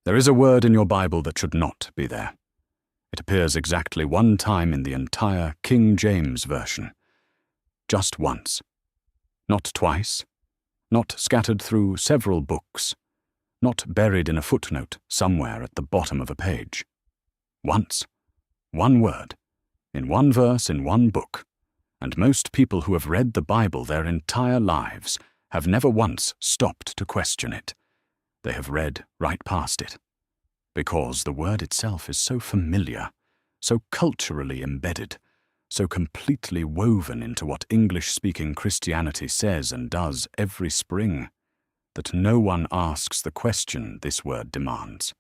There is a word in your Bible that should not be there. It appears exactly one time in the entire King James Version. Just once. Not twice. Not scattered through several books. Not buried in a footnote somewhere at the bottom of a page. Once. One word. In one verse in one book. And most people who have read the Bible their entire lives have never once stopped to question it. They have read right past it. Because the word itself is so familiar, so culturally embedded, so completely woven into what English-speaking Christianity says and does every spring, that no one asks the question this word demands.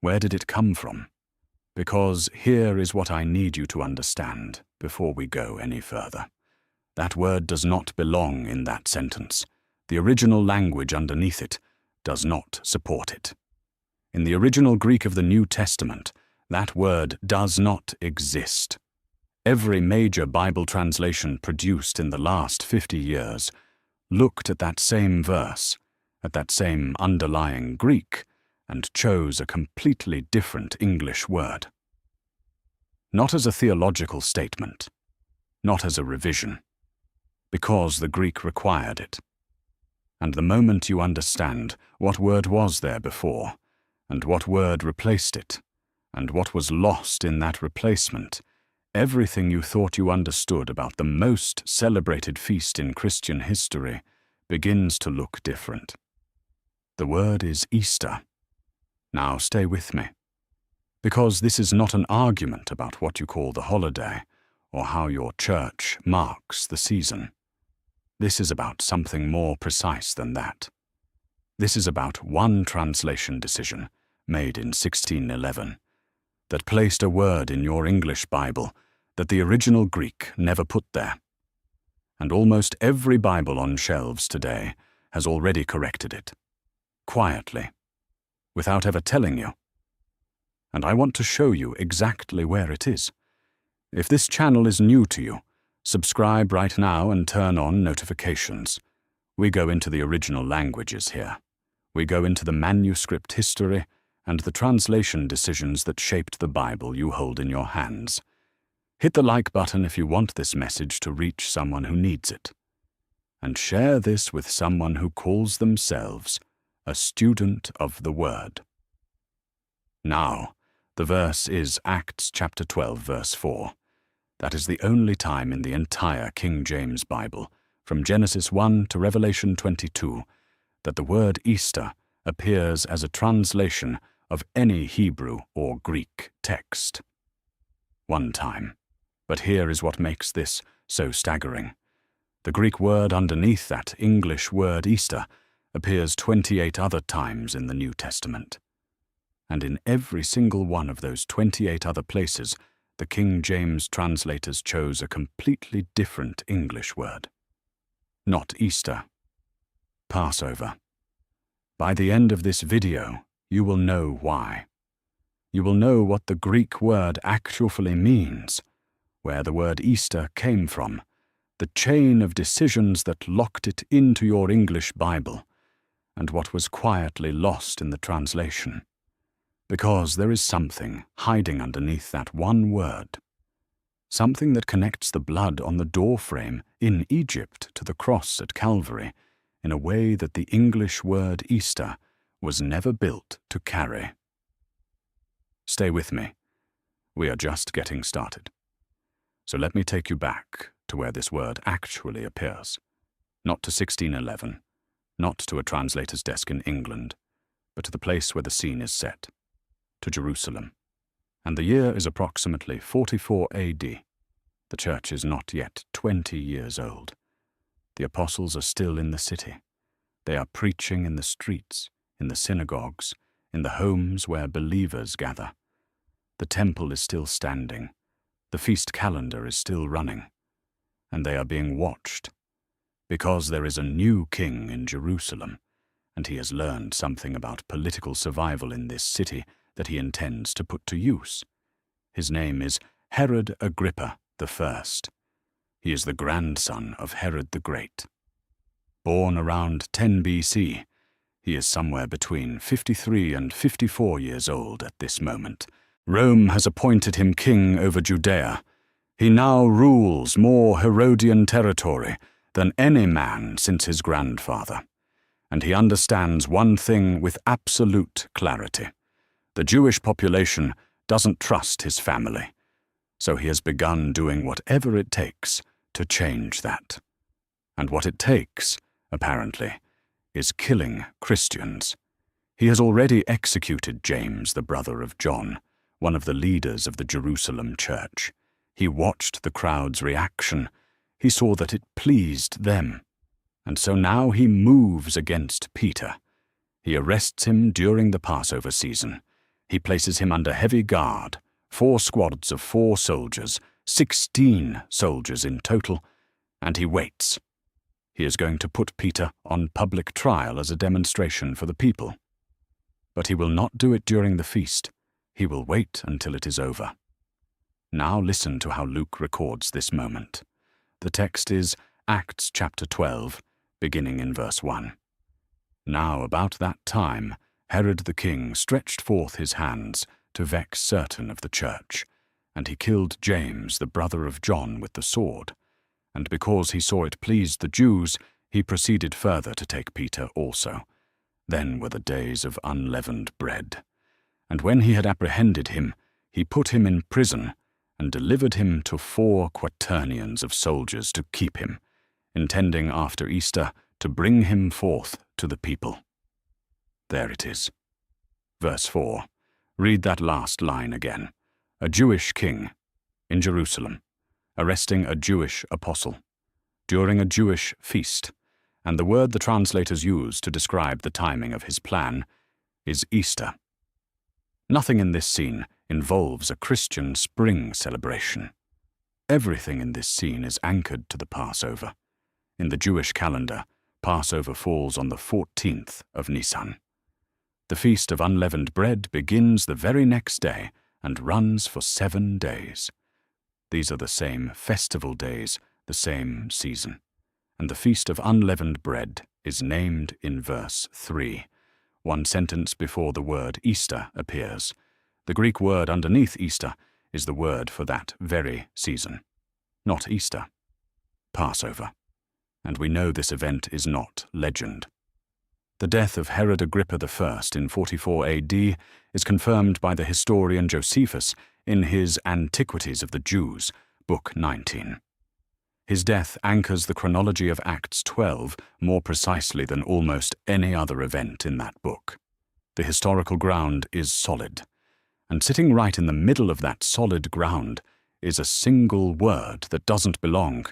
Where did it come from? Because here is what I need you to understand before we go any further. That word does not belong in that sentence. The original language underneath it does not support it. In the original Greek of the New Testament, that word does not exist. Every major Bible translation produced in the last 50 years looked at that same verse, at that same underlying Greek, and chose a completely different English word. Not as a theological statement, not as a revision, because the Greek required it. And the moment you understand what word was there before, and what word replaced it, and what was lost in that replacement, everything you thought you understood about the most celebrated feast in Christian history begins to look different. The word is Easter. Now stay with me, because this is not an argument about what you call the holiday or how your church marks the season. This is about something more precise than that. This is about one translation decision made in 1611 that placed a word in your English Bible that the original Greek never put there. And almost every Bible on shelves today has already corrected it, quietly, without ever telling you. And I want to show you exactly where it is. If this channel is new to you, subscribe right now and turn on notifications. We go into the original languages here. We go into the manuscript history and the translation decisions that shaped the Bible you hold in your hands. Hit the like button if you want this message to reach someone who needs it. And share this with someone who calls themselves a student of the Word. Now, the verse is Acts chapter 12, verse 4. That is the only time in the entire King James Bible, from Genesis 1 to Revelation 22, that the word Easter appears as a translation of any Hebrew or Greek text. One time. But here is what makes this so staggering. The Greek word underneath that English word Easter appears 28 other times in the New Testament. And in every single one of those 28 other places, the King James translators chose a completely different English word. Not Easter. Passover. By the end of this video, you will know why. You will know what the Greek word actually means, where the word Easter came from, the chain of decisions that locked it into your English Bible, and what was quietly lost in the translation. Because there is something hiding underneath that one word. Something that connects the blood on the doorframe in Egypt to the cross at Calvary in a way that the English word Easter was never built to carry. Stay with me. We are just getting started. So let me take you back to where this word actually appears. Not to 1611, not to a translator's desk in England, but to the place where the scene is set, to Jerusalem. And the year is approximately 44 AD. The church is not yet 20 years old. The apostles are still in the city. They are preaching in the streets, in the synagogues, in the homes where believers gather. The temple is still standing. The feast calendar is still running. And they are being watched, because there is a new king in Jerusalem, and he has learned something about political survival in this city that he intends to put to use. His name is Herod Agrippa I. He is the grandson of Herod the Great. Born around 10 BC, He is somewhere between 53 and 54 years old at this moment. Rome has appointed him king over Judea. He now rules more Herodian territory than any man since his grandfather. And he understands one thing with absolute clarity. The Jewish population doesn't trust his family. So he has begun doing whatever it takes to change that. And what it takes, apparently, is killing Christians. He has already executed James, the brother of John, one of the leaders of the Jerusalem church. He watched the crowd's reaction. He saw that it pleased them. And so now he moves against Peter. He arrests him during the Passover season. He places him under heavy guard, 4 squads of 4 soldiers, 16 soldiers in total, and he waits. He is going to put Peter on public trial as a demonstration for the people. But he will not do it during the feast. He will wait until it is over. Now listen to how Luke records this moment. The text is Acts chapter 12, beginning in verse 1. Now about that time Herod the king stretched forth his hands to vex certain of the church, and he killed James, the brother of John, with the sword. And because he saw it pleased the Jews, he proceeded further to take Peter also. Then were the days of unleavened bread. And when he had apprehended him, he put him in prison, and delivered him to 4 quaternions of soldiers to keep him, intending after Easter to bring him forth to the people. There it is. Verse 4. Read that last line again. A Jewish king in Jerusalem, arresting a Jewish apostle, during a Jewish feast, and the word the translators use to describe the timing of his plan is Easter. Nothing in this scene involves a Christian spring celebration. Everything in this scene is anchored to the Passover. In the Jewish calendar, Passover falls on the 14th of Nisan. The Feast of Unleavened Bread begins the very next day and runs for 7 days. These are the same festival days, the same season. And the Feast of Unleavened Bread is named in verse 3, 1 sentence before the word Easter appears. The Greek word underneath Easter is the word for that very season. Not Easter, Passover. And we know this event is not legend. The death of Herod Agrippa I in 44 AD is confirmed by the historian Josephus in his Antiquities of the Jews, Book 19. His death anchors the chronology of Acts 12 more precisely than almost any other event in that book. The historical ground is solid, and sitting right in the middle of that solid ground is a single word that doesn't belong.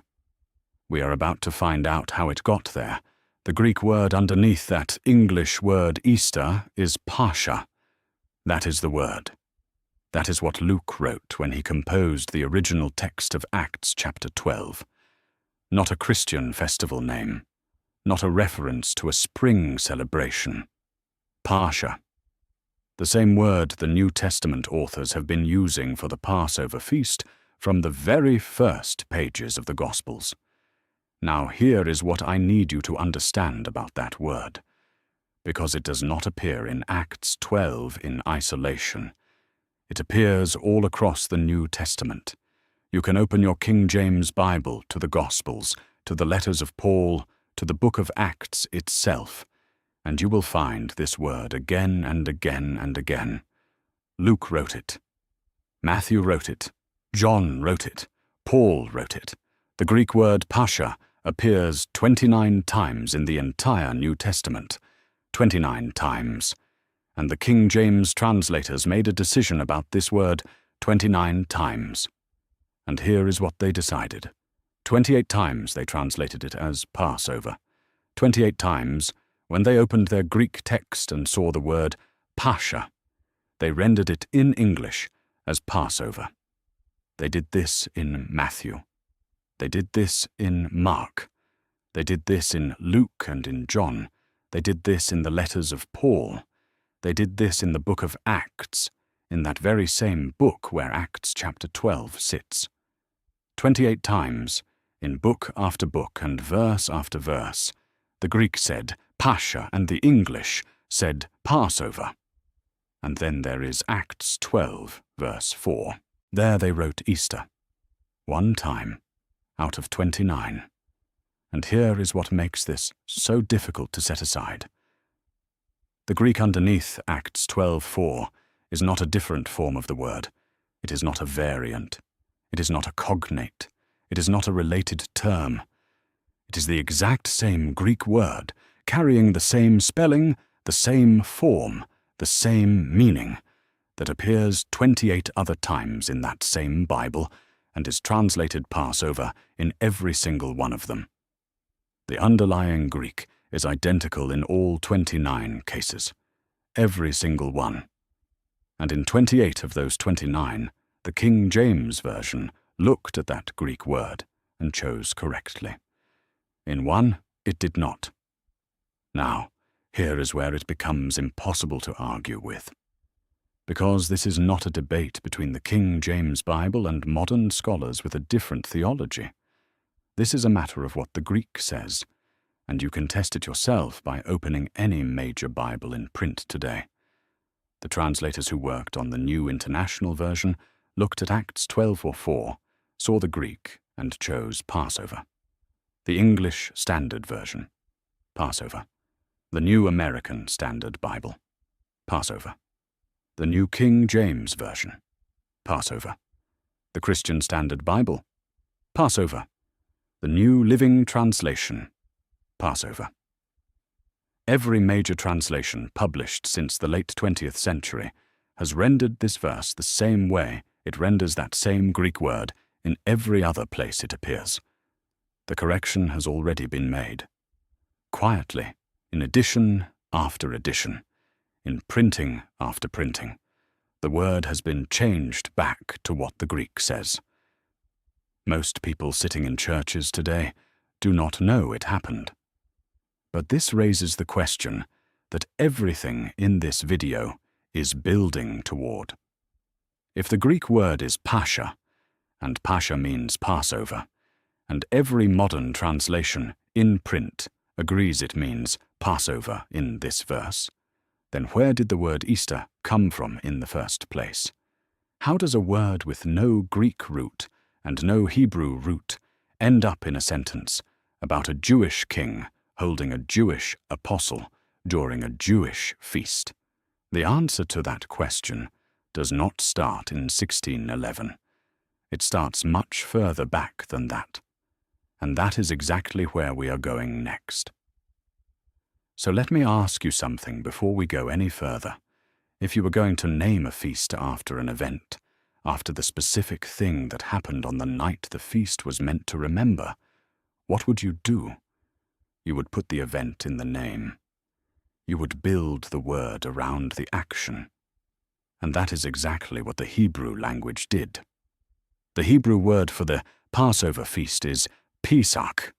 We are about to find out how it got there. The Greek word underneath that English word Easter is Pascha. That is the word. That is what Luke wrote when he composed the original text of Acts chapter 12. Not a Christian festival name, not a reference to a spring celebration. Pascha. The same word the New Testament authors have been using for the Passover feast from the very first pages of the Gospels. Now here is what I need you to understand about that word, because it does not appear in Acts 12 in isolation. It appears all across the New Testament. You can open your King James Bible to the Gospels, to the letters of Paul, to the book of Acts itself, and you will find this word again and again and again. Luke wrote it. Matthew wrote it. John wrote it. Paul wrote it. The Greek word Pascha appears 29 times in the entire New Testament. 29 times. And the King James translators made a decision about this word 29 times. And here is what they decided. 28 times they translated it as Passover. 28 times, when they opened their Greek text and saw the word Pascha, they rendered it in English as Passover. They did this in Matthew. They did this in Mark. They did this in Luke and in John. They did this in the letters of Paul. They did this in the book of Acts, in that very same book where Acts chapter 12 sits. 28 times, in book after book and verse after verse, the Greek said Pascha and the English said Passover. And then there is Acts 12, verse 4. There they wrote Easter. One time, out of 29. And here is what makes this so difficult to set aside. The Greek underneath Acts 12:4 is not a different form of the word. It is not a variant. It is not a cognate. It is not a related term. It is the exact same Greek word, carrying the same spelling, the same form, the same meaning, that appears 28 other times in that same Bible and is translated Passover in every single one of them. The underlying Greek is identical in all 29 cases, every single one. And in 28 of those 29, the King James Version looked at that Greek word and chose correctly. In one, it did not. Now, here is where it becomes impossible to argue with. Because this is not a debate between the King James Bible and modern scholars with a different theology. This is a matter of what the Greek says, and you can test it yourself by opening any major Bible in print today. The translators who worked on the New International Version looked at Acts 12:4, saw the Greek, and chose Passover. The English Standard Version, Passover. The New American Standard Bible, Passover. The New King James Version, Passover. The Christian Standard Bible, Passover. The New Living Translation, Passover. Every major translation published since the late 20th century has rendered this verse the same way it renders that same Greek word in every other place it appears. The correction has already been made. Quietly, in edition after edition, in printing after printing, the word has been changed back to what the Greek says. Most people sitting in churches today do not know it happened. But this raises the question that everything in this video is building toward. If the Greek word is Pascha, and Pascha means Passover, and every modern translation in print agrees it means Passover in this verse, then where did the word Easter come from in the first place? How does a word with no Greek root and no Hebrew root end up in a sentence about a Jewish king holding a Jewish apostle during a Jewish feast? The answer to that question does not start in 1611. It starts much further back than that. And that is exactly where we are going next. So let me ask you something before we go any further. If you were going to name a feast after an event, after the specific thing that happened on the night the feast was meant to remember, what would you do? You would put the event in the name. You would build the word around the action. And that is exactly what the Hebrew language did. The Hebrew word for the Passover feast is Pesach.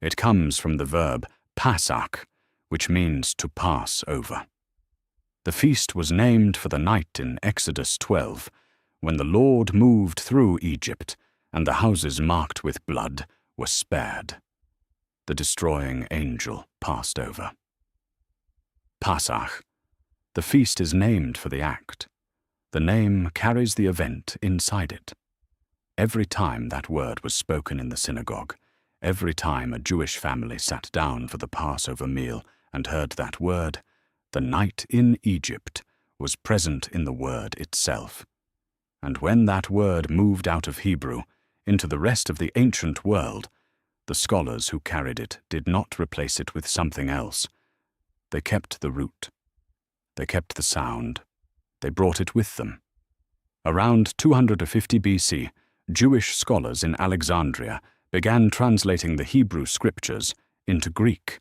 It comes from the verb pasach, which means to pass over. The feast was named for the night in Exodus 12, when the Lord moved through Egypt, and the houses marked with blood were spared. The destroying angel passed over. Pasach. The feast is named for the act. The name carries the event inside it. Every time that word was spoken in the synagogue, every time a Jewish family sat down for the Passover meal and heard that word, the night in Egypt was present in the word itself. And when that word moved out of Hebrew into the rest of the ancient world, the scholars who carried it did not replace it with something else. They kept the root. They kept the sound. They brought it with them. Around 250 BC, Jewish scholars in Alexandria began translating the Hebrew scriptures into Greek.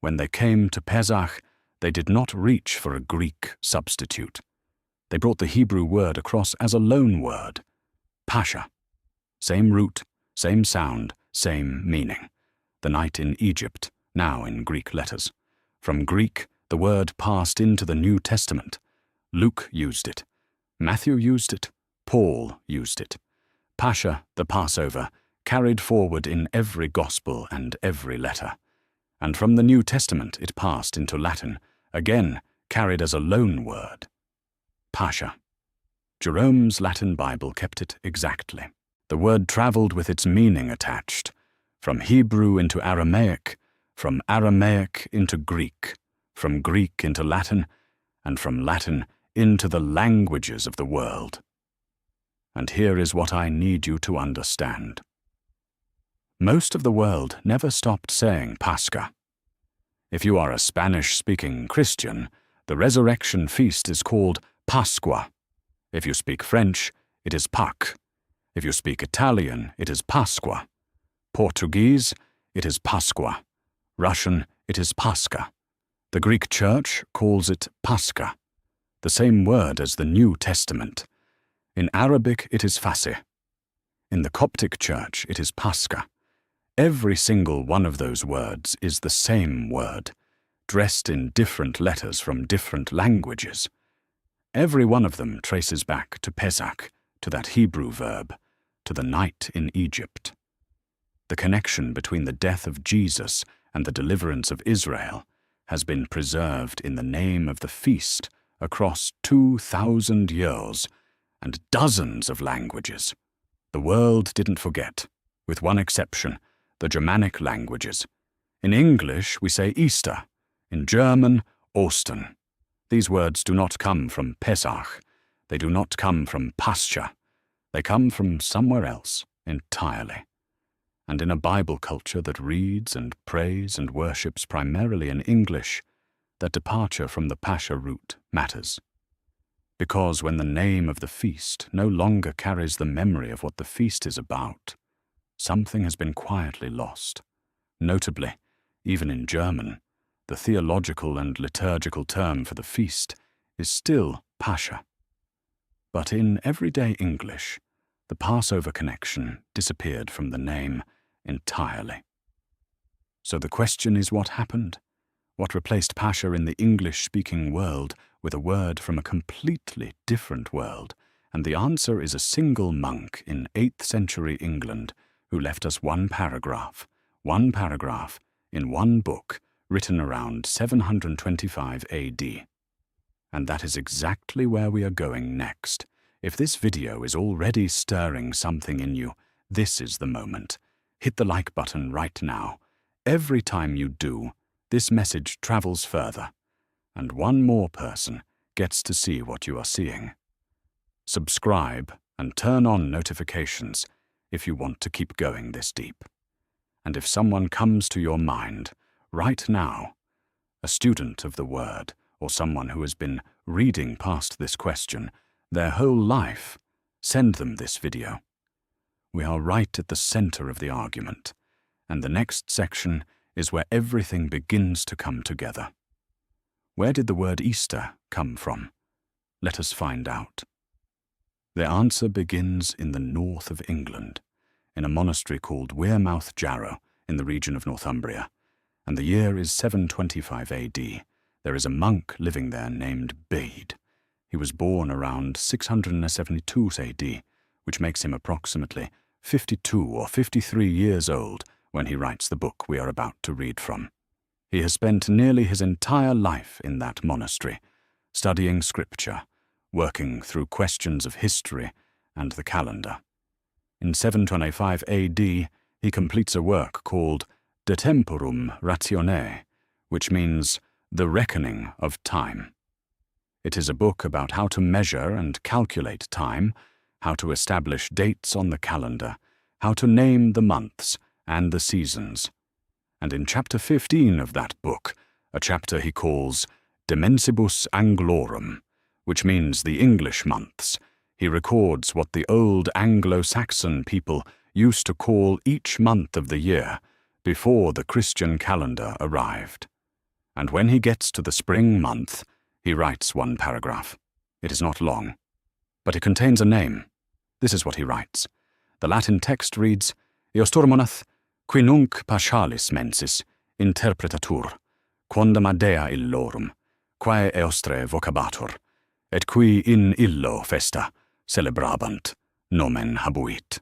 When they came to Pesach, they did not reach for a Greek substitute. They brought the Hebrew word across as a loan word, Pascha. Same root, same sound, same meaning. The night in Egypt, now in Greek letters. From Greek, the word passed into the New Testament. Luke used it. Matthew used it. Paul used it. Pascha, the Passover, carried forward in every gospel and every letter. and from the New Testament it passed into Latin, again carried as a loan word. Pascha. Jerome's Latin Bible kept it exactly. The word travelled with its meaning attached, from Hebrew into Aramaic, from Aramaic into Greek, from Greek into Latin, and from Latin into the languages of the world. And here is what I need you to understand. Most of the world never stopped saying Pascha. If you are a Spanish-speaking Christian, the resurrection feast is called Pascua. If you speak French, it is Pâques. If you speak Italian, it is Pasqua. Portuguese, it is Pasqua. Russian, it is Pascha. The Greek Church calls it Pascha, the same word as the New Testament. In Arabic, it is Fasih. In the Coptic Church, it is Pascha. Every single one of those words is the same word, dressed in different letters from different languages. Every one of them traces back to Pesach, to that Hebrew verb, to the night in Egypt. The connection between the death of Jesus and the deliverance of Israel has been preserved in the name of the feast across 2,000 years and dozens of languages. The world didn't forget, with one exception, the Germanic languages. In English, we say Easter. In German, Ostern. These words do not come from Pesach. They do not come from Pascha. They come from somewhere else entirely. And in a Bible culture that reads and prays and worships primarily in English, that departure from the Pascha root matters. Because when the name of the feast no longer carries the memory of what the feast is about, something has been quietly lost. Notably, even in German, the theological and liturgical term for the feast is still Pascha. But in everyday English, the Passover connection disappeared from the name entirely. So the question is, what happened? What replaced Pascha in the English-speaking world with a word from a completely different world? And the answer is a single monk in 8th century England who left us one paragraph in one book written around 725 AD. And that is exactly where we are going next. If this video is already stirring something in you, this is the moment. Hit the like button right now. Every time you do, this message travels further, and one more person gets to see what you are seeing. Subscribe and turn on notifications if you want to keep going this deep. And if someone comes to your mind right now, a student of the Word, or someone who has been reading past this question their whole life, send them this video. We are right at the center of the argument, and the next section is where everything begins to come together. Where did the word Easter come from? Let us find out. The answer begins in the north of England, in a monastery called Wearmouth Jarrow in the region of Northumbria, and the year is 725 AD. There is a monk living there named Bede. He was born around 672 AD, which makes him approximately 52 or 53 years old when he writes the book we are about to read from. He has spent nearly his entire life in that monastery, studying scripture, working through questions of history and the calendar. In 725 AD, he completes a work called De Temporum Ratione, which means the reckoning of time. It is a book about how to measure and calculate time, how to establish dates on the calendar, how to name the months and the seasons. And in chapter 15 of that book, a chapter he calls De Mensibus Anglorum, which means the English months, he records what the old Anglo-Saxon people used to call each month of the year before the Christian calendar arrived. And when he gets to the spring month, he writes one paragraph. It is not long, but it contains a name. This is what he writes. The Latin text reads, Eosturmonath, qui nunc paschalis mensis, interpretatur, quondam adea illorum, quae eostre vocabatur, et qui in illo festa celebrabant, nomen habuit.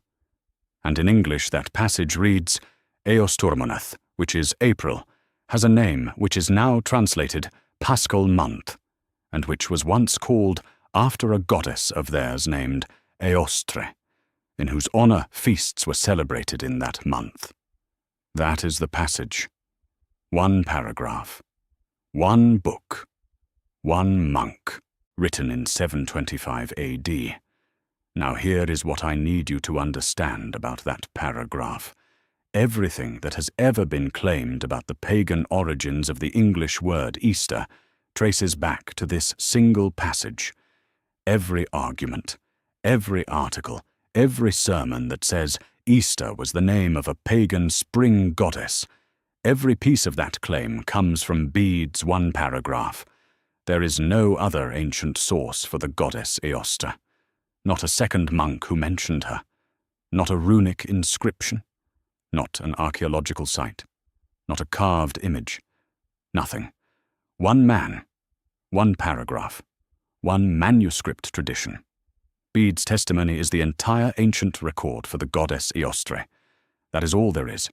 And in English that passage reads, Eosturmonath, which is April, has a name which is now translated Paschal Month, and which was once called after a goddess of theirs named Eostre, in whose honor feasts were celebrated in that month. That is the passage. One paragraph. One book. One monk, written in 725 AD. Now here is what I need you to understand about that paragraph. Everything that has ever been claimed about the pagan origins of the English word Easter traces back to this single passage. Every argument, every article, every sermon that says Easter was the name of a pagan spring goddess, every piece of that claim comes from Bede's one paragraph. There is no other ancient source for the goddess Eostre. Not a second monk who mentioned her. Not a runic inscription. Not an archaeological site. Not a carved image. Nothing. One man. One paragraph. One manuscript tradition. Bede's testimony is the entire ancient record for the goddess Eostre. That is all there is.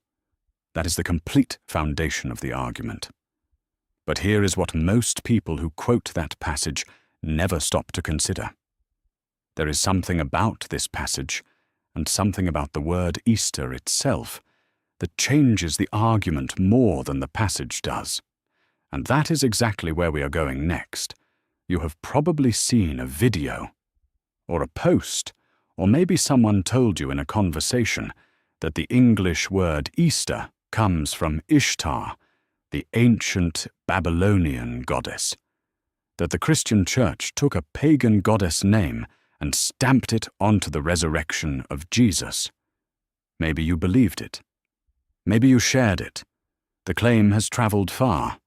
That is the complete foundation of the argument. But here is what most people who quote that passage never stop to consider. There is something about this passage, and something about the word Easter itself, that changes the argument more than the passage does. And that is exactly where we are going next. You have probably seen a video, or a post, or maybe someone told you in a conversation that the English word Easter comes from Ishtar, the ancient Babylonian goddess. That the Christian Church took a pagan goddess name and stamped it onto the resurrection of Jesus. Maybe you believed it. Maybe you shared it. The claim has traveled far.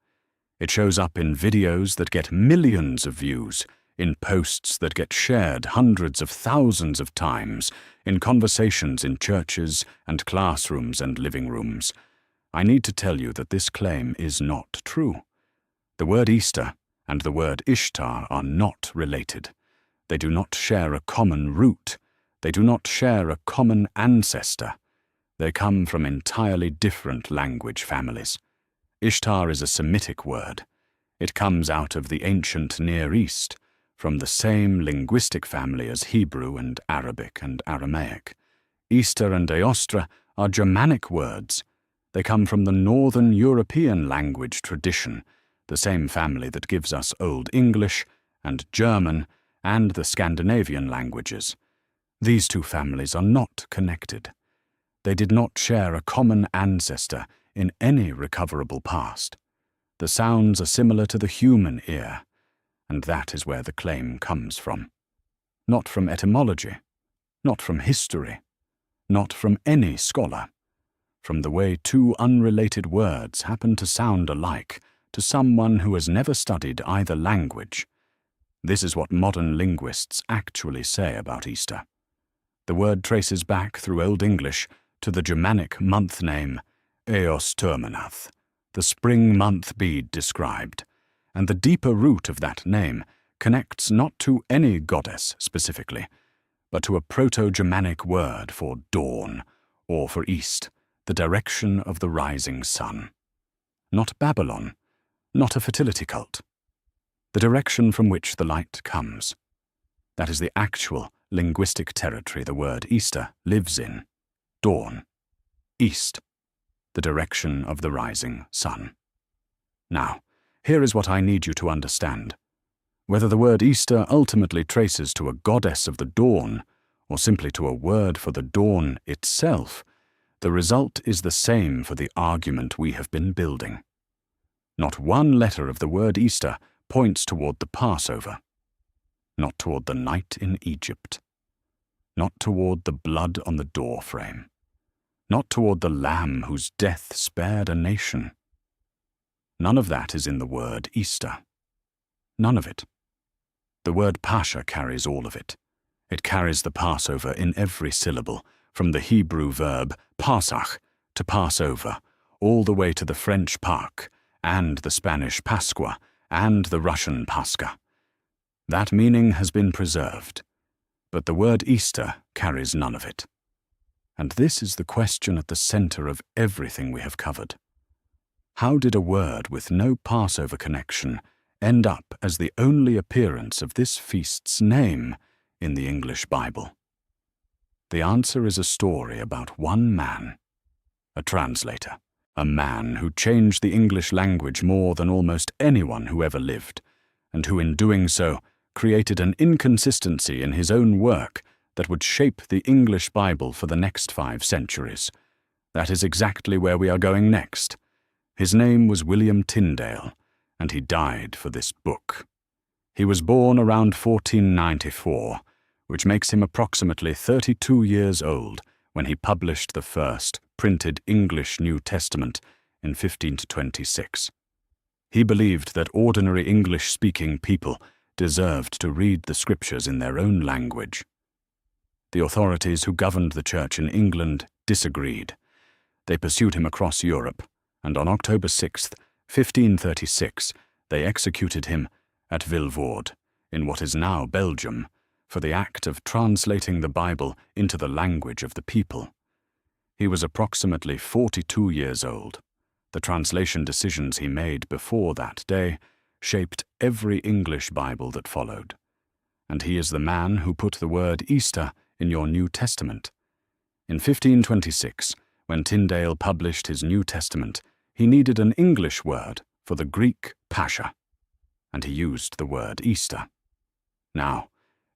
It shows up in videos that get millions of views, in posts that get shared hundreds of thousands of times, in conversations in churches and classrooms and living rooms. I need to tell you that this claim is not true. The word Easter and the word Ishtar are not related. They do not share a common root. They do not share a common ancestor. They come from entirely different language families. Ishtar is a Semitic word. It comes out of the ancient Near East, from the same linguistic family as Hebrew and Arabic and Aramaic. Easter and Eostre are Germanic words. They come from the Northern European language tradition, the same family that gives us Old English and German and the Scandinavian languages. These two families are not connected. They did not share a common ancestor in any recoverable past. The sounds are similar to the human ear, and that is where the claim comes from. Not from etymology, not from history, not from any scholar. From the way two unrelated words happen to sound alike to someone who has never studied either language. This is what modern linguists actually say about Easter. The word traces back through Old English to the Germanic month name Eos Terminath, the spring month Bede described, and the deeper root of that name connects not to any goddess specifically, but to a Proto-Germanic word for dawn, or for east, the direction of the rising sun. Not Babylon, not a fertility cult. The direction from which the light comes. That is the actual linguistic territory the word Easter lives in. Dawn. East. The direction of the rising sun. Now, here is what I need you to understand. Whether the word Easter ultimately traces to a goddess of the dawn, or simply to a word for the dawn itself, the result is the same for the argument we have been building. Not one letter of the word Easter points toward the Passover. Not toward the night in Egypt. Not toward the blood on the doorframe. Not toward the Lamb whose death spared a nation. None of that is in the word Easter. None of it. The word Pascha carries all of it. It carries the Passover in every syllable, from the Hebrew verb Pasach to Passover, all the way to the French Pâques, and the Spanish Pascua, and the Russian Pascha. That meaning has been preserved, but the word Easter carries none of it. And this is the question at the center of everything we have covered. How did a word with no Passover connection end up as the only appearance of this feast's name in the English Bible? The answer is a story about one man, a translator, a man who changed the English language more than almost anyone who ever lived, and who in doing so created an inconsistency in his own work that would shape the English Bible for the next 5 centuries. That is exactly where we are going next. His name was William Tyndale, and he died for this book. He was born around 1494, which makes him approximately 32 years old when he published the first printed English New Testament in 1526. He believed that ordinary English-speaking people deserved to read the scriptures in their own language. The authorities who governed the church in England disagreed. They pursued him across Europe, and on October 6, 1536, they executed him at Vilvoorde, in what is now Belgium, for the act of translating the Bible into the language of the people. He was approximately 42 years old. The translation decisions he made before that day shaped every English Bible that followed. And he is the man who put the word Easter in your New Testament. In 1526, when Tyndale published his New Testament, he needed an English word for the Greek Pascha, and he used the word Easter. Now,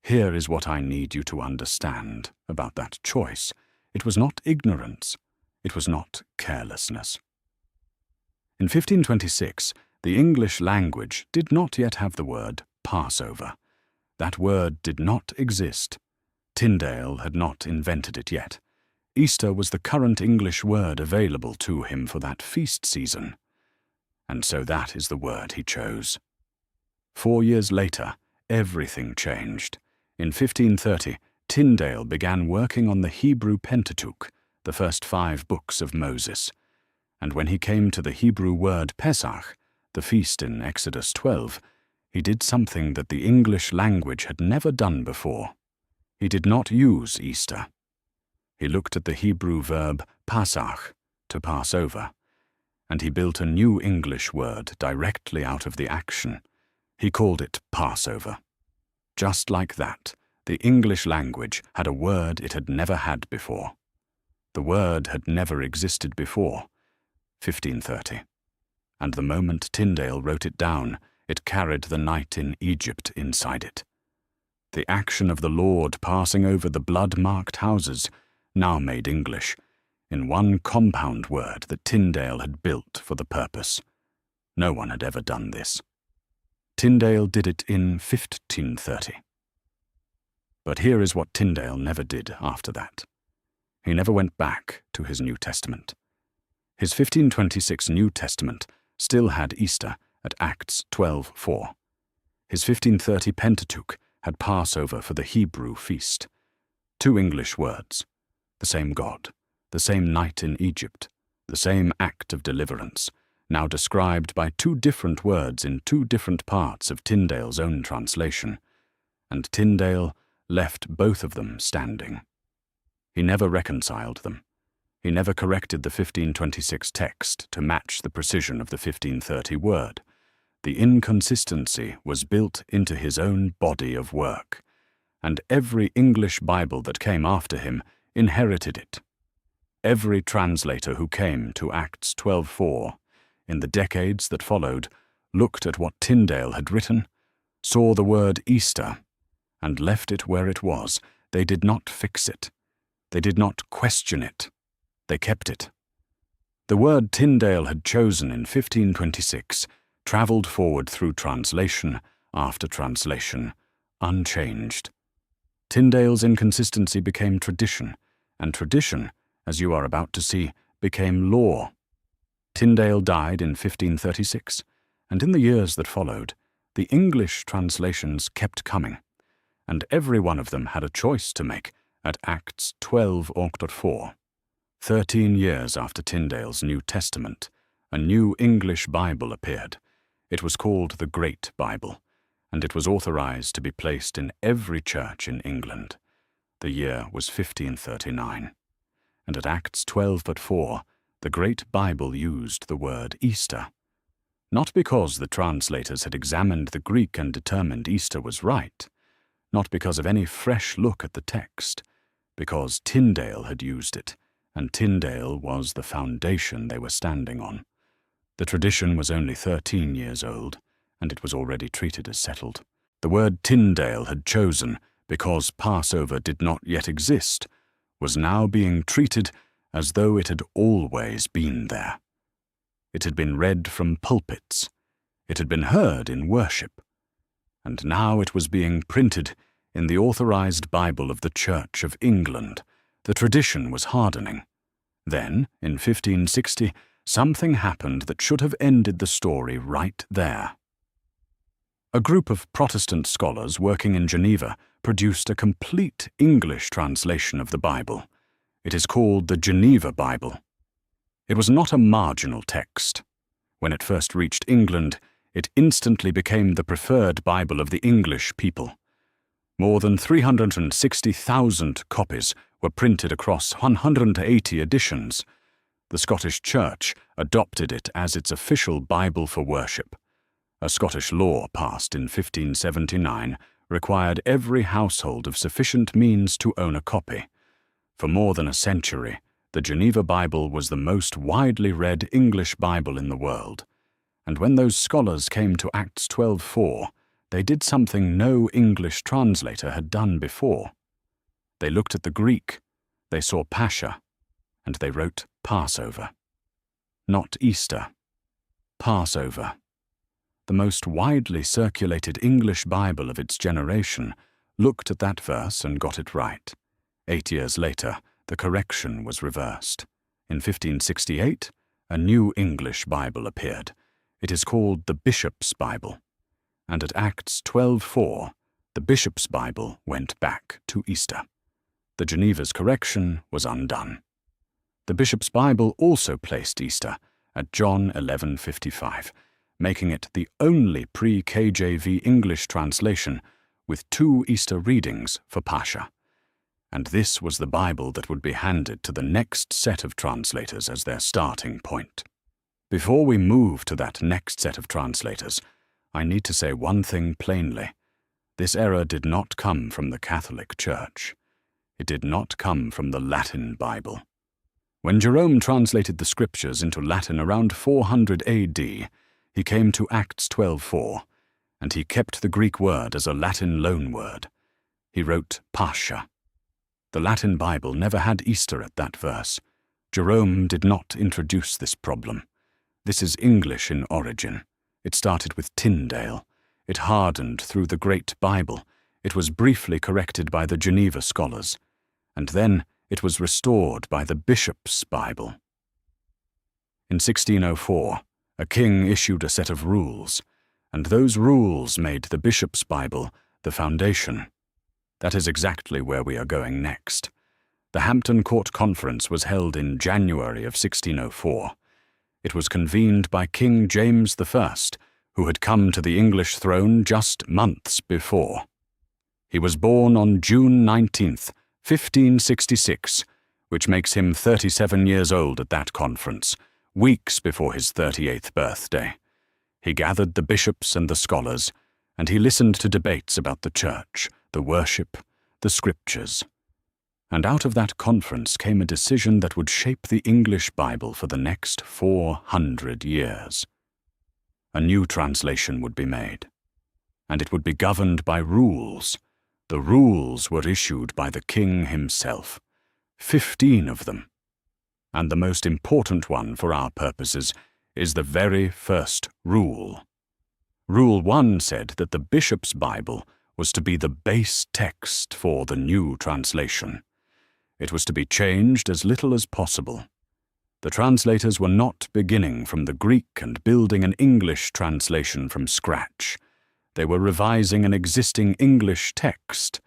here is what I need you to understand about that choice. It was not ignorance. It was not carelessness. In 1526, the English language did not yet have the word Passover. That word did not exist. Tyndale had not invented it yet. Easter was the current English word available to him for that feast season. And so that is the word he chose. 4 years later, everything changed. In 1530, Tyndale began working on the Hebrew Pentateuch, the first 5 books of Moses. And when he came to the Hebrew word Pesach, the feast in Exodus 12, he did something that the English language had never done before. He did not use Easter. He looked at the Hebrew verb pasach, to pass over, and he built a new English word directly out of the action. He called it Passover. Just like that, the English language had a word it had never had before. The word had never existed before, 1530. And the moment Tyndale wrote it down, it carried the night in Egypt inside it. The action of the Lord passing over the blood-marked houses, now made English, in one compound word that Tyndale had built for the purpose. No one had ever done this. Tyndale did it in 1530. But here is what Tyndale never did after that. He never went back to his New Testament. His 1526 New Testament still had Easter at Acts 12:4. His 1530 Pentateuch had Passover for the Hebrew feast. 2 English words, the same God, the same night in Egypt, the same act of deliverance, now described by 2 different words in 2 different parts of Tyndale's own translation, and Tyndale left both of them standing. He never reconciled them. He never corrected the 1526 text to match the precision of the 1530 word. The inconsistency was built into his own body of work, and every English Bible that came after him inherited it. Every translator who came to Acts 12:4 in the decades that followed looked at what Tyndale had written, saw the word Easter, and left it where it was. They did not fix it. They did not question it. They kept it. The word Tyndale had chosen in 1526 traveled forward through translation after translation, unchanged. Tyndale's inconsistency became tradition, and tradition, as you are about to see, became law. Tyndale died in 1536, and in the years that followed, the English translations kept coming, and every one of them had a choice to make at Acts 12:4. 13 years after Tyndale's New Testament, a new English Bible appeared. It was called the Great Bible, and it was authorized to be placed in every church in England. The year was 1539, and at Acts 12:4, The Great Bible used the word Easter. Not because the translators had examined the Greek and determined Easter was right, not because of any fresh look at the text, because Tyndale had used it, and Tyndale was the foundation they were standing on. The tradition was only 13 years old, and it was already treated as settled. The word Tyndale had chosen, because Passover did not yet exist, was now being treated as though it had always been there. It had been read from pulpits. It had been heard in worship. And now it was being printed in the authorized Bible of the Church of England. The tradition was hardening. Then, in 1560, something happened that should have ended the story right there. A group of Protestant scholars working in Geneva produced a complete English translation of the Bible. It is called the Geneva Bible. It was not a marginal text. When it first reached England, it instantly became the preferred Bible of the English people. More than 360,000 copies were printed across 180 editions. The Scottish Church adopted it as its official Bible for worship. A Scottish law passed in 1579 required every household of sufficient means to own a copy. For more than a century, the Geneva Bible was the most widely read English Bible in the world. And when those scholars came to Acts 12:4, they did something no English translator had done before. They looked at the Greek, they saw Pascha, and they wrote Passover. Not Easter. Passover. The most widely circulated English Bible of its generation looked at that verse and got it right. 8 years later, the correction was reversed. In 1568, a new English Bible appeared. It is called the Bishop's Bible. And at Acts 12:4, the Bishop's Bible went back to Easter. The Geneva's correction was undone. The Bishop's Bible also placed Easter at John 11:55, making it the only pre-KJV English translation with 2 Easter readings for Pascha. And this was the Bible that would be handed to the next set of translators as their starting point. Before we move to that next set of translators, I need to say one thing plainly. This error did not come from the Catholic Church. It did not come from the Latin Bible. When Jerome translated the Scriptures into Latin around 400 AD, he came to Acts 12:4, and he kept the Greek word as a Latin loanword. He wrote Pascha. The Latin Bible never had Easter at that verse. Jerome did not introduce this problem. This is English in origin. It started with Tyndale. It hardened through the Great Bible. It was briefly corrected by the Geneva scholars. And then it was restored by the Bishop's Bible. In 1604, a king issued a set of rules, and those rules made the Bishop's Bible the foundation. That is exactly where we are going next. The Hampton Court Conference was held in January of 1604. It was convened by King James I, who had come to the English throne just months before. He was born on June 19th, 1566, which makes him 37 years old at that conference, weeks before his 38th birthday. He gathered the bishops and the scholars, and he listened to debates about the church, the worship, the scriptures. And out of that conference came a decision that would shape the English Bible for the next 400 years. A new translation would be made, and it would be governed by rules. The rules were issued by the king himself, 15 of them. And the most important one for our purposes is the very first rule. Rule 1 said that the Bishop's Bible was to be the base text for the new translation. It was to be changed as little as possible. The translators were not beginning from the Greek and building an English translation from scratch. They were revising an existing English text.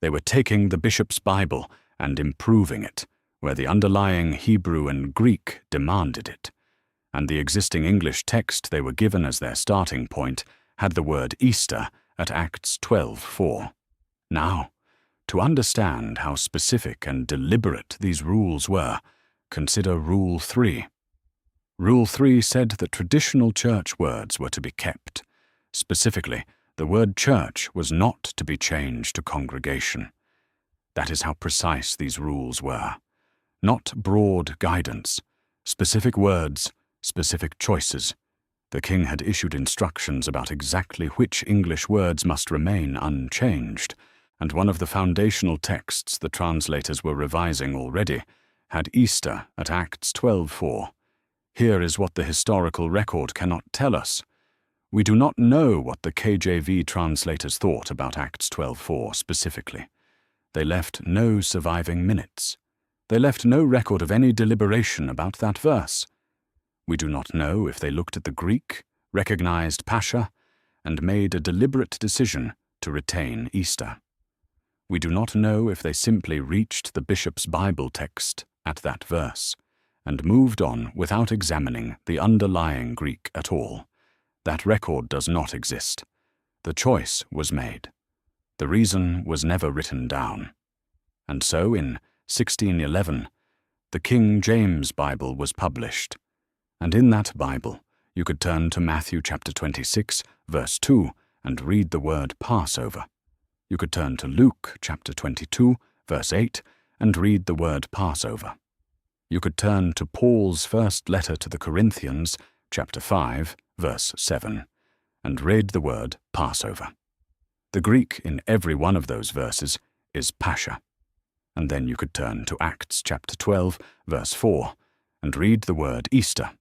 They were taking the Bishop's Bible and improving it, where the underlying Hebrew and Greek demanded it. And the existing English text they were given as their starting point had the word Easter at Acts 12:4. Now, to understand how specific and deliberate these rules were, Consider Rule 3. Rule 3 said that traditional church words were to be kept. Specifically, the word church was not to be changed to congregation. That is how precise these rules were. Not broad guidance, specific words, specific choices. The king had issued instructions about exactly which English words must remain unchanged, and one of the foundational texts the translators were revising already had Easter at Acts 12:4. Here is what the historical record cannot tell us. We do not know what the KJV translators thought about Acts 12:4 specifically. They left no surviving minutes. They left no record of any deliberation about that verse. We do not know if they looked at the Greek, recognized Pascha, and made a deliberate decision to retain Easter. We do not know if they simply reached the bishop's Bible text at that verse and moved on without examining the underlying Greek at all. That record does not exist. The choice was made. The reason was never written down. And so, in 1611, the King James Bible was published. And in that Bible, you could turn to Matthew chapter 26, verse 2, and read the word Passover. You could turn to Luke chapter 22, verse 8, and read the word Passover. You could turn to Paul's first letter to the Corinthians, chapter 5, verse 7, and read the word Passover. The Greek in every one of those verses is Pascha. And then you could turn to Acts chapter 12, verse 4, and read the word Easter.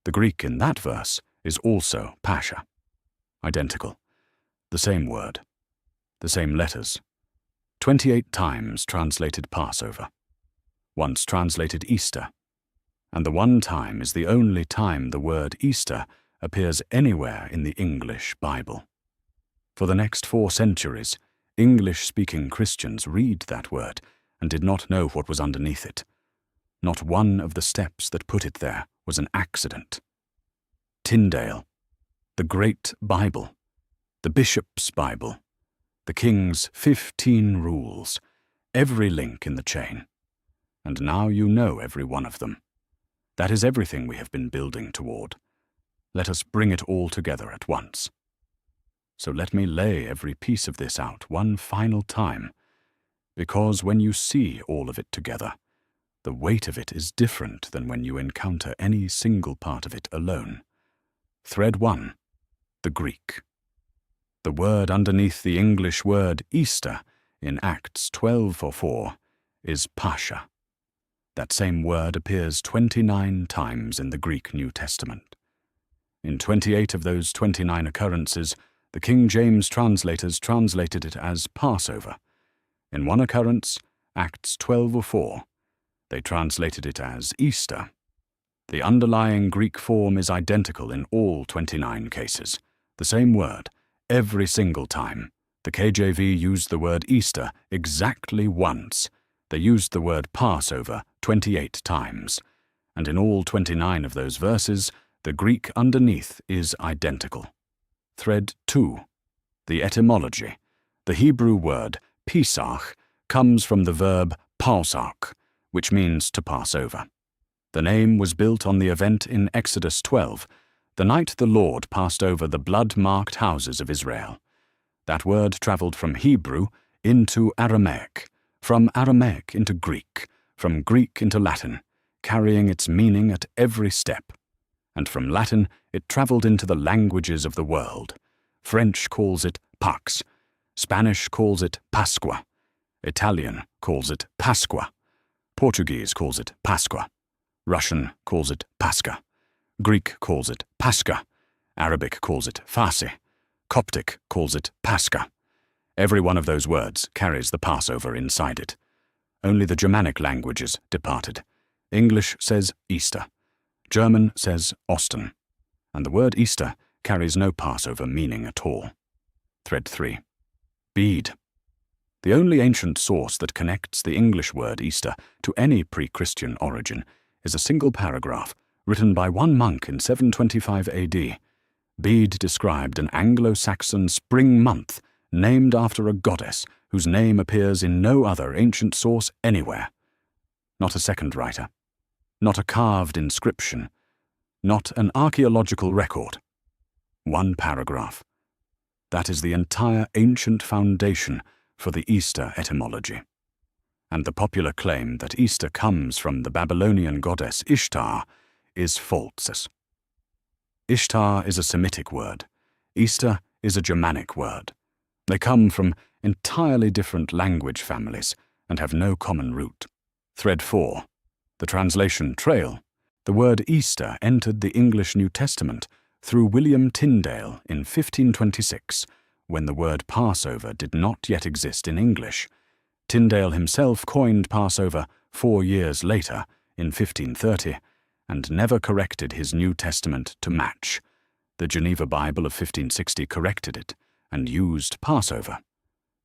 The Greek in that verse is also Pascha. Identical. The same word. The same letters. 28 times translated Passover. Once translated Easter. And the one time is the only time the word Easter appears anywhere in the English Bible. For the next 4 centuries, English-speaking Christians read that word and did not know what was underneath it. Not one of the steps that put it there was an accident. Tyndale, the Great Bible, the Bishop's Bible, the King's 15 rules, every link in the chain. And now you know every one of them. That is everything we have been building toward. Let us bring it all together at once. So let me lay every piece of this out one final time, because when you see all of it together, the weight of it is different than when you encounter any single part of it alone. Thread 1, the Greek. The word underneath the English word Easter in Acts 12:4 is Pascha. That same word appears 29 times in the Greek New Testament. In 28 of those 29 occurrences, the King James translators translated it as Passover. In one occurrence, Acts 12:4, they translated it as Easter. The underlying Greek form is identical in all 29 cases. The same word, every single time. The KJV used the word Easter exactly once. They used the word Passover 28 times. And in all 29 of those verses, the Greek underneath is identical. Thread 2. The etymology. The Hebrew word Pesach comes from the verb pausach, which means to pass over. The name was built on the event in Exodus 12, the night the Lord passed over the blood-marked houses of Israel. That word traveled from Hebrew into Aramaic, from Aramaic into Greek, from Greek into Latin, carrying its meaning at every step. And from Latin it traveled into the languages of the world. French calls it Pax, Spanish calls it Pascua, Italian calls it Pasqua, Portuguese calls it Pasqua, Russian calls it Pascha, Greek calls it Pascha, Arabic calls it Farsi, Coptic calls it Pascha. Every one of those words carries the Passover inside it. Only the Germanic languages departed. English says Easter. German says Osten. And the word Easter carries no Passover meaning at all. Thread 3. Bede. The only ancient source that connects the English word Easter to any pre-Christian origin is a single paragraph written by one monk in 725 AD. Bede described an Anglo-Saxon spring month named after a goddess whose name appears in no other ancient source anywhere. Not a second writer. not a carved inscription, not an archaeological record. One paragraph. That is the entire ancient foundation for the Easter etymology. And the popular claim that Easter comes from the Babylonian goddess Ishtar is false. Ishtar is a Semitic word. Easter is a Germanic word. They come from entirely different language families and have no common root. Thread 4. The translation trail. The word Easter entered the English New Testament through William Tyndale in 1526, when the word Passover did not yet exist in English. Tyndale himself coined Passover 4 years later, in 1530, and never corrected his New Testament to match. The Geneva Bible of 1560 corrected it and used Passover.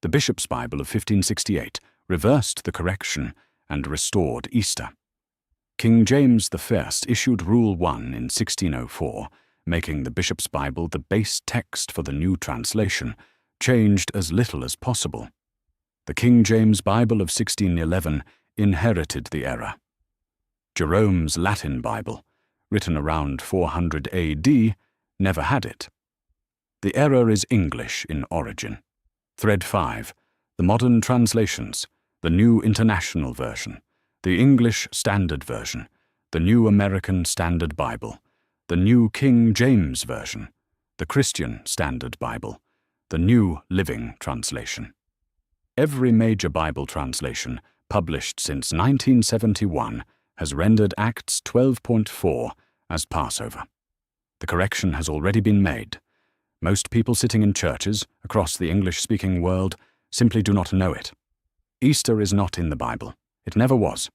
The Bishop's Bible of 1568 reversed the correction and restored Easter. King James I issued Rule 1 in 1604, making the Bishop's Bible the base text for the new translation, changed as little as possible. The King James Bible of 1611 inherited the error. Jerome's Latin Bible, written around 400 AD, never had it. The error is English in origin. Thread 5. The modern translations, the New International Version, the English Standard Version, the New American Standard Bible, the New King James Version, the Christian Standard Bible, the New Living Translation. Every major Bible translation published since 1971 has rendered Acts 12.4 as Passover. The correction has already been made. Most people sitting in churches across the English-speaking world simply do not know it. Easter is not in the Bible. It never was.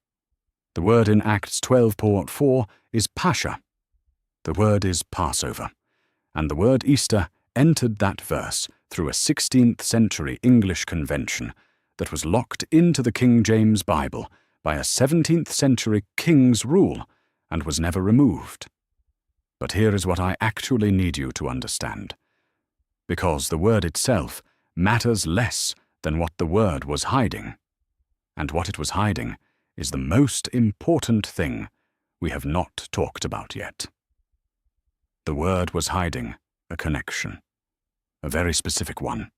The word in Acts 12.4 is Pascha. The word is Passover, and the word Easter entered that verse through a 16th century English convention that was locked into the King James Bible by a 17th century king's rule and was never removed. But here is what I actually need you to understand. Because the word itself matters less than what the word was hiding. And what it was hiding is the most important thing we have not talked about yet. The word was hiding a connection, a very specific one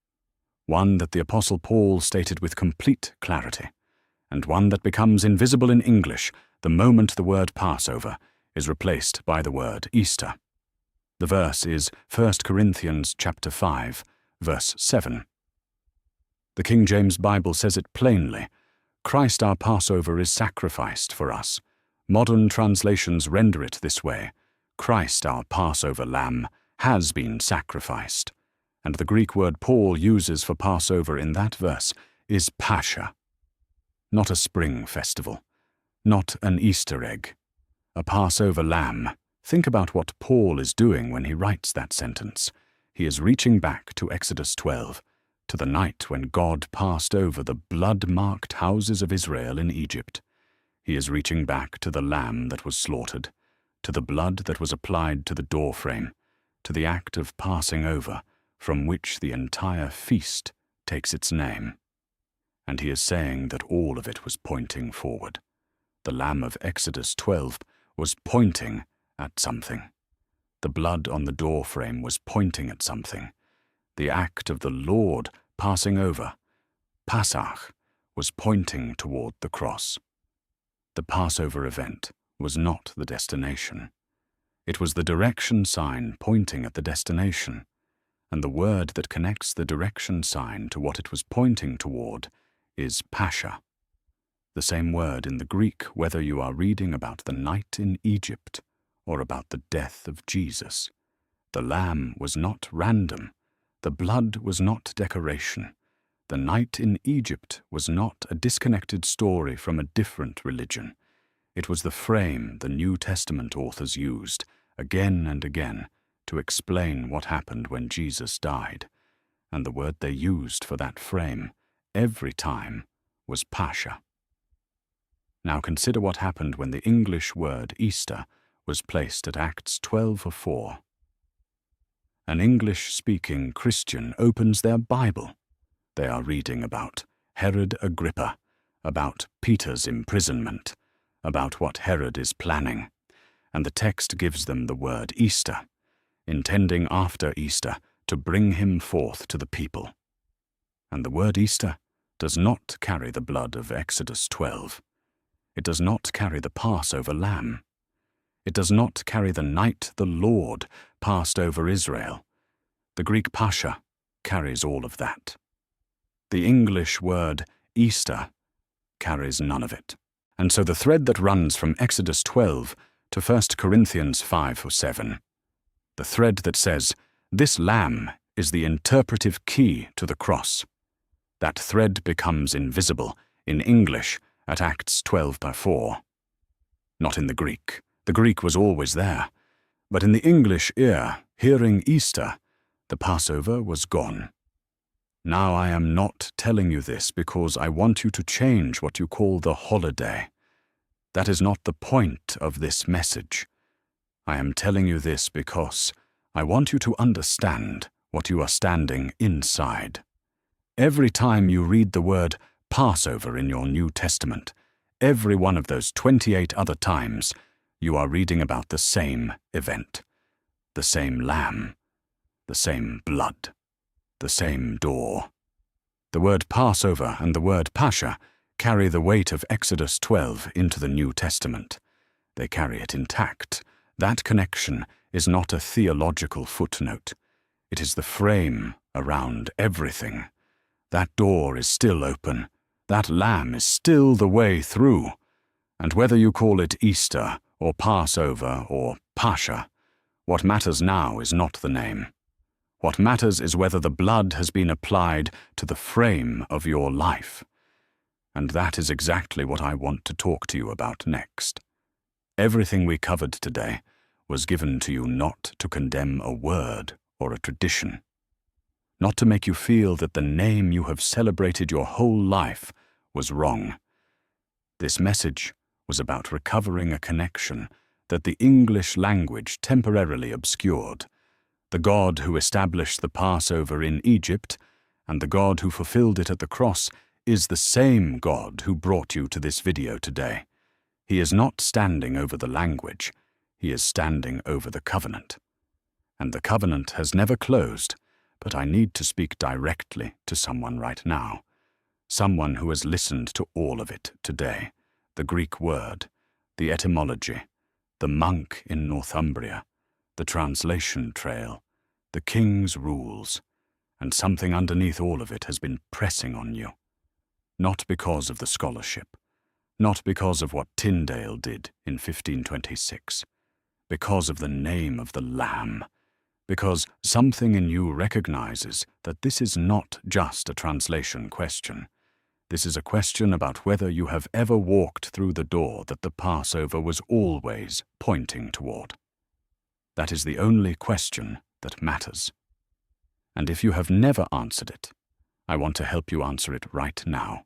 that the Apostle Paul stated with complete clarity, and one that becomes invisible in English the moment the word Passover is replaced by the word Easter. The verse is 1 Corinthians chapter 5, verse 7. The King James Bible says it plainly. Christ our Passover is sacrificed for us. Modern translations render it this way. Christ our Passover lamb has been sacrificed. And the Greek word Paul uses for Passover in that verse is Pascha. Not a spring festival, not an Easter egg. A Passover lamb. Think about what Paul is doing when he writes that sentence. He is reaching back to Exodus 12, to the night when God passed over the blood-marked houses of Israel in Egypt. He is reaching back to the lamb that was slaughtered, to the blood that was applied to the doorframe, to the act of passing over, from which the entire feast takes its name. And he is saying that all of it was pointing forward. The lamb of Exodus 12 was pointing at something. The blood on the doorframe was pointing at something. The act of the Lord passing over, Pasach, was pointing toward the cross. The Passover event was not the destination. It was the direction sign pointing at the destination, and the word that connects the direction sign to what it was pointing toward is Pascha. The same word in the Greek whether you are reading about the night in Egypt or about the death of Jesus. The lamb was not random. The blood was not decoration. The night in Egypt was not a disconnected story from a different religion. It was the frame the New Testament authors used, again and again, to explain what happened when Jesus died. And the word they used for that frame, every time, was Pascha. Now consider what happened when the English word Easter was placed at Acts 12:4. An English-speaking Christian opens their Bible. They are reading about Herod Agrippa, about Peter's imprisonment, about what Herod is planning, and the text gives them the word Easter, intending after Easter to bring him forth to the people. And the word Easter does not carry the blood of Exodus 12. It does not carry the Passover lamb. It does not carry the night the Lord passed over Israel. The Greek Pascha carries all of that. The English word Easter carries none of it. And so the thread that runs from Exodus 12 to 1 Corinthians 5 or 7, the thread that says, this lamb is the interpretive key to the cross, that thread becomes invisible in English at Acts 12:4. Not in the Greek. The Greek was always there. But in the English ear, hearing Easter, the Passover was gone. Now I am not telling you this because I want you to change what you call the holiday. That is not the point of this message. I am telling you this because I want you to understand what you are standing inside. Every time you read the word Passover in your New Testament, every one of those 28 other times, you are reading about the same event, the same lamb, the same blood, the same door. The word Passover and the word Pascha carry the weight of Exodus 12 into the New Testament. They carry it intact. That connection is not a theological footnote. It is the frame around everything. That door is still open. That lamb is still the way through. And whether you call it Easter or Passover or Pascha, what matters now is not the name. What matters is whether the blood has been applied to the frame of your life. And that is exactly what I want to talk to you about next. Everything we covered today was given to you not to condemn a word or a tradition, not to make you feel that the name you have celebrated your whole life was wrong. This message was about recovering a connection that the English language temporarily obscured. The God who established the Passover in Egypt and the God who fulfilled it at the cross is the same God who brought you to this video today. He is not standing over the language, he is standing over the covenant. And the covenant has never closed, but I need to speak directly to someone right now. Someone who has listened to all of it today. The Greek word, the etymology, the monk in Northumbria, the translation trail, the king's rules, and something underneath all of it has been pressing on you. Not because of the scholarship, not because of what Tyndale did in 1526, because of the name of the Lamb, because something in you recognizes that this is not just a translation question. This is a question about whether you have ever walked through the door that the Passover was always pointing toward. That is the only question that matters. And if you have never answered it, I want to help you answer it right now.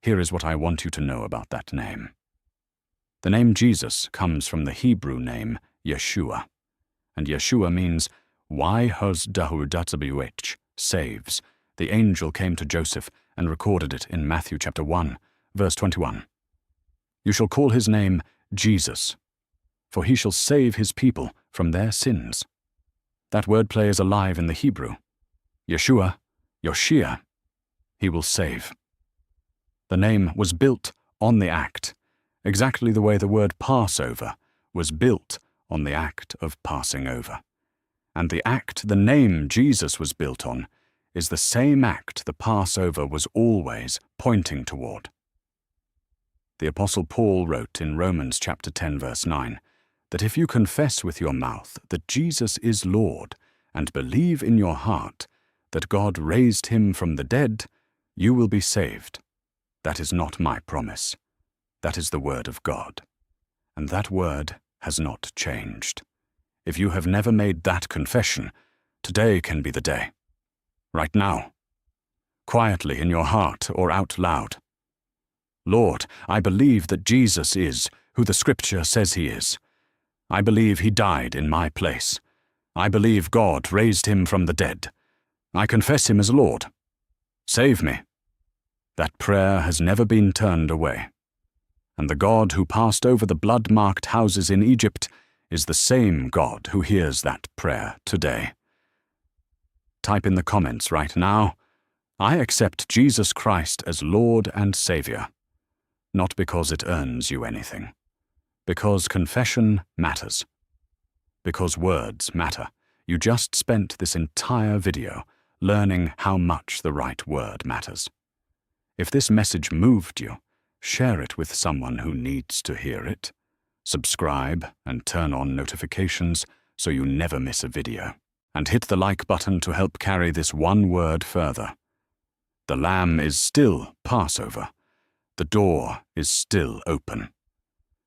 Here is what I want you to know about that name. The name Jesus comes from the Hebrew name Yeshua, and Yeshua means Why has Dahudatzabuech, saves. The angel came to Joseph and recorded it in Matthew chapter 1, verse 21. You shall call his name Jesus, for he shall save his people from their sins. That wordplay is alive in the Hebrew. Yeshua, Yoshia, he will save. The name was built on the act, exactly the way the word Passover was built on the act of passing over. And the act the name Jesus was built on is the same act the Passover was always pointing toward. The Apostle Paul wrote in Romans chapter 10 verse 9 that if you confess with your mouth that Jesus is Lord and believe in your heart that God raised him from the dead, you will be saved. That is not my promise. That is the word of God. And that word has not changed. If you have never made that confession, today can be the day. Right now. Quietly in your heart or out loud. Lord, I believe that Jesus is who the Scripture says he is. I believe he died in my place. I believe God raised him from the dead. I confess him as Lord. Save me. That prayer has never been turned away. And the God who passed over the blood-marked houses in Egypt is the same God who hears that prayer today. Type in the comments right now, "I accept Jesus Christ as Lord and Savior," not because it earns you anything, because confession matters, because words matter. You just spent this entire video learning how much the right word matters. If this message moved you, share it with someone who needs to hear it. Subscribe and turn on notifications so you never miss a video. And hit the like button to help carry this one word further. The Lamb is still Passover. The door is still open.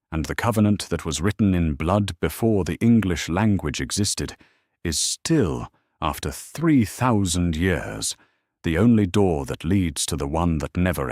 And the covenant that was written in blood before the English language existed is still, after 3,000 years, the only door that leads to the one that never